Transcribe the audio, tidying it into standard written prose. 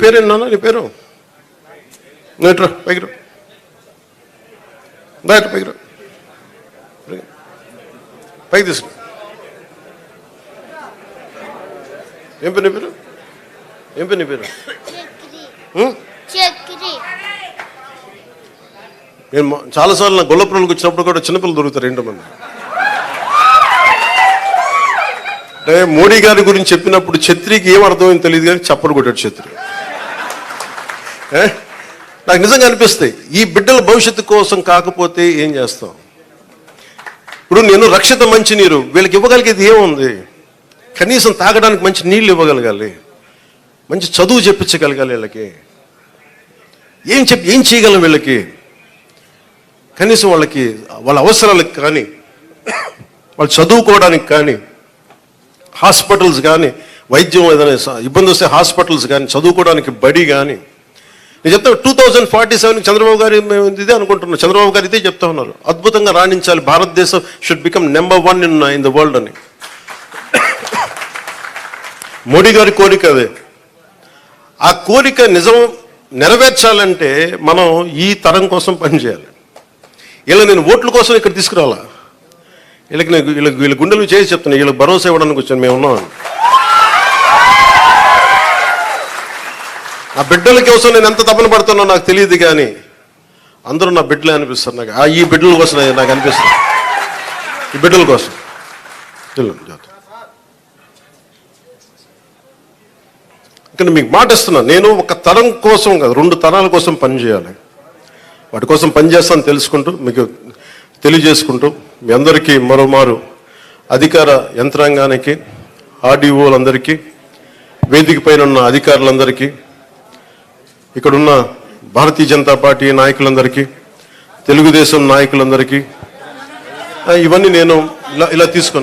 పేరేంటి నాన్న? నీ పేరు నేట్రా పైకి రా, బయట పైకి రా, పైకి తీసుకు. ఏం పేరు నీ పేరు? ఏం పేరు నీ పేరు? నేను చాలాసార్లు నా గొల్లపురంకి వచ్చినప్పుడు కూడా చిన్నపిల్లలు దొరుకుతారు. ఏంటో మంది అంటే మోడీ గారి గురించి చెప్పినప్పుడు ఛత్రికి ఏం అర్థమైంది తెలియదు కానీ చప్పడు కొట్టాడు ఛత్రి. నాకు నిజంగా అనిపిస్తాయి, ఈ బిడ్డల భవిష్యత్తు కోసం కాకపోతే ఏం చేస్తాం? ఇప్పుడు నేను రక్షిత మంచినీరు వీళ్ళకి ఇవ్వగలిగేది ఏముంది? కనీసం తాగడానికి మంచి నీళ్ళు ఇవ్వగలగాలి, మంచి చదువు చెప్పించగలగాలి. వీళ్ళకి ఏం చేయగలం? వీళ్ళకి కనీసం వాళ్ళకి వాళ్ళ అవసరాలకు కానీ, వాళ్ళు చదువుకోవడానికి కానీ, హాస్పిటల్స్ కానీ, వైద్యం ఏదైనా ఇబ్బంది వస్తే హాస్పిటల్స్ కానీ, చదువుకోవడానికి బడి కానీ. నేను చెప్తాను 2047 చంద్రబాబు గారు ఇదే అనుకుంటున్నాను. చంద్రబాబు గారు ఇదే చెప్తా ఉన్నారు, అద్భుతంగా రాణించాలి, భారతదేశం should become number 1 in the world అని. మోడీ గారి కోరిక అదే. ఆ కోరిక నిజం నెరవేర్చాలంటే మనం ఈ తరం కోసం పనిచేయాలి. ఇలా నేను ఓట్ల కోసం ఇక్కడ తీసుకురావాలా? వీళ్ళ గుండెలు చేసి చెప్తున్నా, వీళ్ళకి భరోసా ఇవ్వడానికి వచ్చాను, మేము ఉన్నామని. నా బిడ్డల కోసం నేను ఎంత తపన పడుతున్నా నాకు తెలియదు, కానీ అందరూ నా బిడ్డలే అనిపిస్తారు నాకు. ఈ బిడ్డల కోసం నాకు అనిపిస్తుంది, ఈ బిడ్డల కోసం. ఇక్కడ మీకు మాట ఇస్తున్నా, నేను ఒక తరం కోసం కాదు, 2 తరాల కోసం పనిచేయాలి. వాటి కోసం పనిచేస్తాను తెలుసుకుంటూ, మీకు తెలియజేసుకుంటూ, మీ అందరికీ మరోమారు అధికార యంత్రాంగానికి, ఆర్డీఓలందరికీ, వేదిక పైన ఉన్న అధికారులందరికీ, ఇక్కడున్న భారతీయ జనతా పార్టీ నాయకులందరికీ, తెలుగుదేశం నాయకులందరికీ, ఇవన్నీ నేను ఇలా తీసుకున్నాను.